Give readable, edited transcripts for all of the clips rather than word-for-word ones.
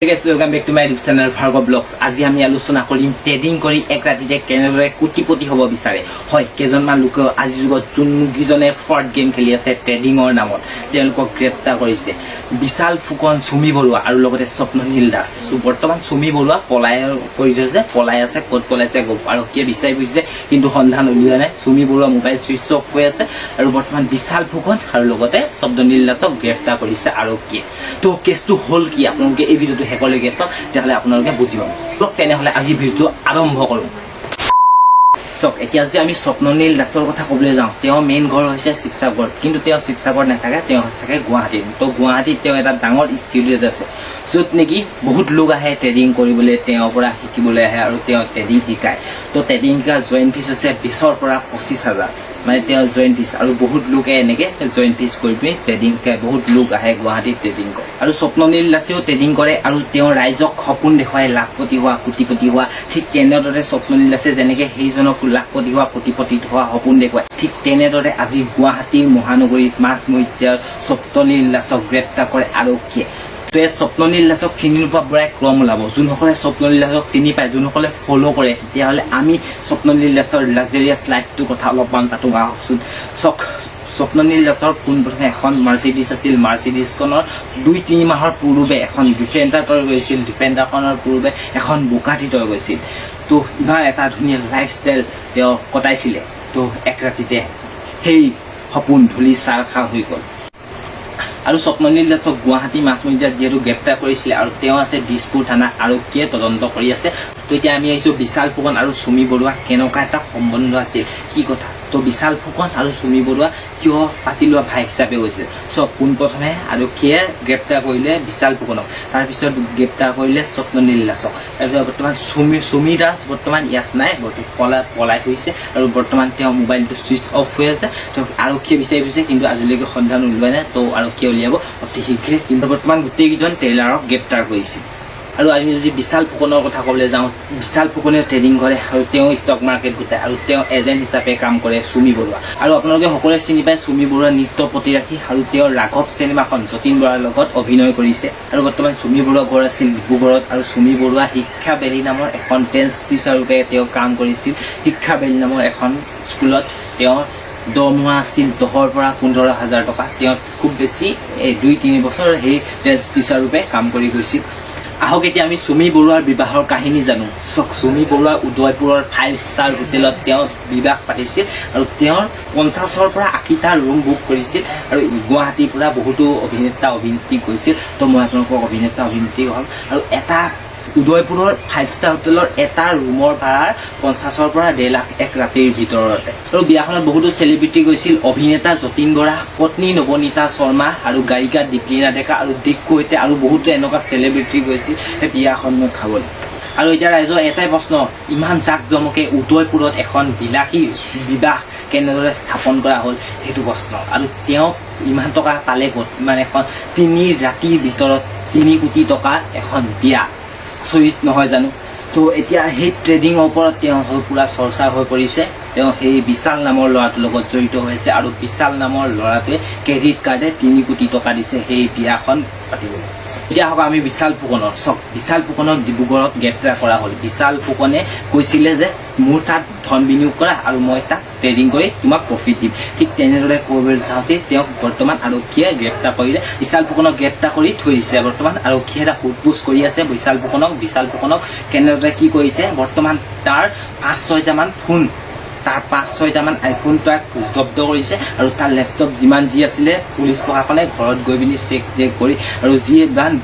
Welcome back to my YouTube channel Bhargav Vlogs. আজি আমি আলোচনা কৰিম ট্ৰেডিং কৰি এক ৰাতিতে কেনেদৰে কোটিপতি হ'ব বিচাৰে। হয়, কেজনমান লোকে আজি যুগত যোনকেইজনে ফ্ৰড গেম খেলি আছে ট্ৰেডিংৰ নামত তেওঁলোকক গ্ৰেপ্তাৰ কৰিছে। বিশাল ফুকন, সুমি বৰুৱা আৰু লগতে স্বপ্ননীল দাস। বৰ্তমান সুমি বৰুৱা পলাই আছে ক'ত পলাইছে আৰু কি বিচাৰি ফুৰিছে কিন্তু সন্ধান উলিওৱা নাই। Sumi Baruah mobile switch off হৈ আছে আৰু বৰ্তমান বিশাল ফুকন আৰু লগতে স্বপ্ননীল দাসক গ্ৰেপ্তাৰ কৰিছে আৰু কি তো কেছটো হ'ল কি আপোনালোকে এই ভিডিঅ'টো শেষলৈকে চাওক, তেতিয়াহ'লে আপোনালোকে বুজি পাব। তেনেহ'লে আজি ভিডিঅ'টো আৰম্ভ কৰোঁ। চাওক, এতিয়া যে আমি স্বপ্ননীল দাসৰ কথা ক'বলৈ যাওঁ, তেওঁৰ মেইন ঘৰ হৈছে শিৱসাগৰ, কিন্তু তেওঁ শিৱসাগৰ নাথাকে, তেওঁ থাকে গুৱাহাটীত। তো গুৱাহাটীত তেওঁ এটা ডাঙৰ ইনষ্টিটিউট আছে য'ত নেকি বহুত লোক আহে ট্ৰেডিং কৰিবলৈ, তেওঁৰ পৰা শিকিবলৈ আহে আৰু তেওঁ ট্ৰেডিং শিকায়। তো ট্ৰেডিং শিকাৰ জইন ফিজ হৈছে 20,000 পৰা 25,000, মানে তেওঁৰ জইন ফিজ। আৰু বহুত লোকে এনেকৈ জইন ফিজ কৰি পিনি ট্ৰেডিং শিকায়, বহুত লোক আহে গুৱাহাটীত ট্ৰেডিং কৰে। আৰু স্বপ্ননীল দাসেও ট্ৰেডিং কৰে আৰু তেওঁ ৰাইজক সপোন দেখুৱাই লাখপতি হোৱা, কোটিপতি হোৱা। ঠিক তেনেদৰে স্বপ্ননীল দাসে যেনেকৈ সেইজনক লাখপতি হোৱা, কোটিপতি হোৱা সপোন দেখুৱায়, ঠিক তেনেদৰে আজি গুৱাহাটীৰ মহানগৰীত মাছমৰীয়াৰ স্বপ্ননীল দাসক গ্ৰেপ্তাৰ কৰে আৰক্ষীয়ে। তো ইয়াত স্বপ্ননীল দাসক চিনি নোপোৱা বুঢ়াই ক্ৰম ওলাব। যোনসকলে স্বপ্ননীল দাসক চিনি পায়, যোনসকলে ফ'ল' কৰে, তেতিয়াহ'লে আমি স্বপ্ননীল দাসৰ লাক্সাৰিয়াছ লাইফটোৰ কথা অলপমান পাতোঁ আহকচোন। চাওক, স্বপ্ননীল দাসৰ পোনপ্ৰথমে এখন মাৰ্চিডিছ আছিল। মাৰ্চিডিছখনৰ 2-3 মাহৰ পূৰ্বে এখন ডিফেণ্ডাৰ তৈ গৈছিল, ডিফেণ্ডাৰখনৰ পূৰ্বে এখন বুকাটি তৈ গৈছিল। তো ইমান এটা ধুনীয়া লাইফষ্টাইল তেওঁ কটাইছিলে। তো এক ৰাতিতে সেই সপোন ধূলি চাৰ খাৰ হৈ গ'ল। আৰু স্বপ্ননীল দাসক গুৱাহাটী মাছমৰীয়াত যিহেতু গ্ৰেপ্তাৰ কৰিছিলে আৰু তেওঁ আছে দিছপুৰ থানা আৰক্ষীয়ে তদন্ত কৰি আছে। তো এতিয়া আমি আহিছোঁ বিশাল ফুকন আৰু সুমি বৰুৱা কেনেকুৱা এটা সম্বন্ধ আছিল, কি কথা। তো বিশাল ফুকন আৰু সুমি বৰুৱা কিয় পাতি লোৱা ভাই হিচাপে গৈছিল। চ' পোনপ্ৰথমে আৰক্ষীয়ে গ্ৰেপ্তাৰ কৰিলে বিশাল ফুকনক, তাৰপিছত গ্ৰেপ্তাৰ কৰিলে স্বপ্ননীল দাসক। তাৰপিছত বৰ্তমান সুমি দাস বৰ্তমান ইয়াত নাই, পলাই ফুৰিছে আৰু বৰ্তমান তেওঁ মোবাইলটো ছুইচ অফ হৈ আছে। তেওঁক আৰক্ষীয়ে বিচাৰি ফুৰিছে কিন্তু আজিলৈকে সন্ধান উলিওৱা নাই। তো আৰক্ষীয়ে উলিয়াব অতি শীঘ্ৰে, কিন্তু বৰ্তমান গোটেইকেইজন ট্ৰেইলাৰক গ্ৰেপ্তাৰ কৰিছে। আৰু আমি যদি বিশাল ফুকনৰ কথা ক'বলৈ যাওঁ, বিশাল ফুকনে ট্ৰেডিং কৰে আৰু তেওঁ ষ্টক মাৰ্কেট গোটায় আৰু তেওঁ এজেণ্ট হিচাপে কাম কৰে সুমি বৰুৱা। আৰু আপোনালোকে সকলোৱে চিনি পায় সুমি বৰুৱা নৃত্য প্ৰতিৰাশী আৰু তেওঁ ৰাঘৱ চিনেমাখন যতীন বৰাৰ লগত অভিনয় কৰিছে। আৰু বৰ্তমান সুমি বৰুৱা ঘৰ আছিল ডিব্ৰুগড়ত আৰু সুমি বৰুৱা শিক্ষা বেলি নামৰ এখন ডেন্স টিচাৰ ৰূপে তেওঁ কাম কৰিছিল। শিক্ষা বেলি নামৰ এখন স্কুলত তেওঁ দৰমহা আছিল 10,000 পৰা 15,000 টকা। তেওঁ খুব বেছি 2-3 বছৰ সেই ডেন্স টিচাৰ ৰূপে কাম কৰি গৈছিল। আহক এতিয়া আমি সুমি বৰুৱাৰ বিবাহৰ কাহিনী জানো। সুমি বৰুৱা উদয়পুৰৰ 5 ষ্টাৰ হোটেলত তেওঁ বিবাহ পাতিছিল আৰু তেওঁৰ 50-ৰ পৰা 80টা ৰুম বুক কৰিছিল। আৰু গুৱাহাটীৰ পৰা বহুতো অভিনেতা অভিনেত্ৰী গৈছিল। তো মই আপোনালোকক অভিনেতা অভিনেত্ৰী ক'ম। আৰু এটা উদয়পুৰৰ 5 ষ্টাৰ হোটেলৰ এটা ৰুমৰ ভাড়া 50-ৰ পৰা 1.5 লাখ এক ৰাতিৰ ভিতৰতে। আৰু বিয়াখনত বহুতো চেলিব্ৰিটি গৈছিল। অভিনেতা যতীন বৰা, পত্নী নৱনীতা শৰ্মা আৰু গায়িকা দীপলিনা ডেকা আৰু দিক কৈতে আৰু বহুতো এনেকুৱা চেলিব্ৰিটি গৈছিল সেই বিয়াখন মোক খাবলৈ। আৰু এতিয়া ৰাইজৰ এটাই প্ৰশ্ন, ইমান জাক জমকে উদয়পুৰত এখন বিলাসী বিবাহ কেনেদৰে স্থাপন কৰা হ'ল সেইটো প্ৰশ্ন। আৰু তেওঁ ইমান টকা পালে ক'ত? ইমান এখন 3 ৰাতিৰ ভিতৰত 3 কোটি টকা এখন বিয়া, আচৰিত নহয় জানো? তো এতিয়া সেই ট্ৰেডিঙৰ ওপৰত তেওঁ পুৰা চৰ্চা হৈ পৰিছে। তেওঁ সেই বিশাল নামৰ ল'ৰাটোৰ লগত জড়িত হৈছে আৰু বিশাল নামৰ ল'ৰাটোৱে ক্ৰেডিট কাৰ্ডে 3 কোটি টকা দিছে সেই বিয়াখন পাতিবলৈ। এতিয়া আহক আমি বিশাল ফুকনৰ। চাওক, বিশাল ফুকনক ডিব্ৰুগড়ত গ্ৰেপ্তাৰ কৰা হ'ল। বিশাল ফুকনে কৈছিলে যে মোৰ তাত ধন বিনিয়োগ কৰা আৰু মই তাত ট্ৰেডিং কৰি তোমাক প্ৰফিট দিম। ঠিক তেনেদৰে কৰিবলৈ যাওঁতে তেওঁক বৰ্তমান আৰক্ষীয়ে গ্ৰেপ্তাৰ কৰিলে। বিশাল ফুকনক গ্ৰেপ্তাৰ কৰি থৈ দিছে। বৰ্তমান আৰক্ষীয়ে এটা সোধপোছ কৰি আছে বিশাল ফুকনক কেনেদৰে কি কৰিছে। বৰ্তমান তাৰ 5-6টামান ফোন, তাৰ 5-6টামান আইফোন তাক জব্দ কৰিছে আৰু তাৰ লেপটপ যিমান যি আছিলে পুলিচ প্ৰশাসনে ঘৰত গৈ পিনি চেক কৰি আৰু যি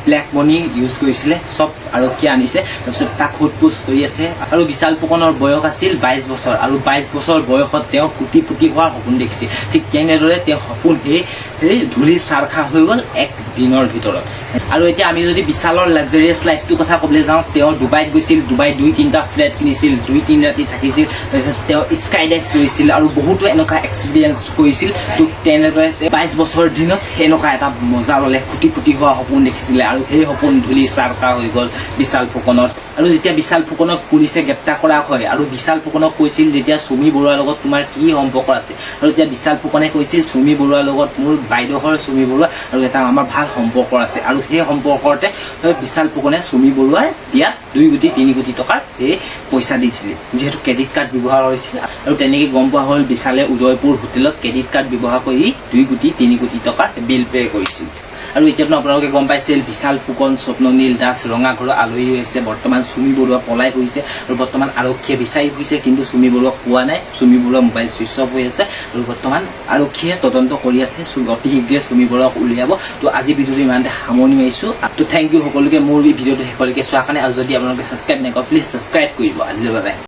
ব্লেক মানি ইউজ কৰিছিলে চব আৰক্ষীয়ে আনিছে। তাৰপিছত তাক সোধপোছ কৰি আছে। আৰু বিশাল ফুকনৰ বয়স আছিল 22 বছৰ আৰু 22 বছৰ বয়সত তেওঁ কোটিপতি হোৱাৰ সপোন দেখিছিল। ঠিক তেনেদৰে তেওঁ সপোন সেই ধূলি চাৰখা হৈ গ'ল এক দিনৰ ভিতৰত। আৰু এতিয়া আমি যদি বিশালৰ লাক্সাৰিয়াছ লাইফটোৰ কথা ক'বলৈ যাওঁ, তেওঁ ডুবাইত গৈছিল। ডুবাইত 2-3টা ফ্লেট কিনিছিল, 2-3 ৰাতি থাকিছিল। তাৰপিছত তেওঁ স্কাই ডাইভ কৰিছিল আৰু বহুতো এনেকুৱা এক্সপিৰিয়েঞ্চ কৰিছিল। তো তেনেদৰে 22 বছৰ দিনত এনেকুৱা এটা মজা ল'লে, কোটিপতি হোৱা সপোন দেখিছিলে আৰু সেই সপোন ধূলি চাৰখা হৈ গ'ল বিশাল ফুকনত। আৰু যেতিয়া বিশাল ফুকনক পুলিচে গ্ৰেপ্তাৰ কৰা হয় আৰু বিশাল ফুকনক কৈছিল যেতিয়া সুমি বৰুৱাৰ লগত তোমাৰ কি সম্পৰ্ক আছে, আৰু তেতিয়া বিশাল ফুকনে কৈছিল সুমি বৰুৱাৰ লগত মোৰ বাইদেউহৰ চুমি বৰুৱা আৰু এটা আমাৰ ভাল সম্পৰ্ক আছে আৰু সেই সম্পৰ্কতে বিশাল ফুকনে চুমি বৰুৱাৰ বিয়াত 2 কোটি 3 কোটি টকাৰ এই পইচা দিছিল যেহেতু ক্ৰেডিট কাৰ্ড ব্যৱহাৰ কৰিছিল আৰু তেনেকৈ গম পোৱা হ'ল বিশালে উদয়পুৰ হোটেলত ক্ৰেডিট কাৰ্ড ব্যৱহাৰ কৰি 2 কোটি 3 কোটি টকাৰ বিল পে কৰিছিল আৰু এতিয়াতো আপোনালোকে গম পাইছিল বিশাল ফুকন স্বপ্ননীল দাস ৰঙাঘৰৰ আলহী হৈছে বৰ্তমান চুমি বৰুৱা পলাই গৈছে আৰু বৰ্তমান আৰক্ষীয়ে বিচাৰি ফুৰিছে কিন্তু চুমি বৰুৱাক পোৱা নাই চুমি বৰুৱা মোবাইল সুইচ অফ হৈ আছে আৰু বৰ্তমান আৰক্ষীয়ে তদন্ত কৰি আছে অতি শীঘ্ৰে চুমি বৰুৱাক উলিয়াব তো আজি ভিডিঅ'টো ইমানতে সামৰণি মাৰিছোঁ তো থেংক ইউ সকলোকে মোৰ ভিডিঅ'টো শেষলৈকে চোৱাৰ কাৰণে আৰু যদি আপোনালোকে ছাবস্ক্ৰাইব নকৰে প্লিজ ছাবস্ক্ৰাইব কৰিব আজিলৈ বাবে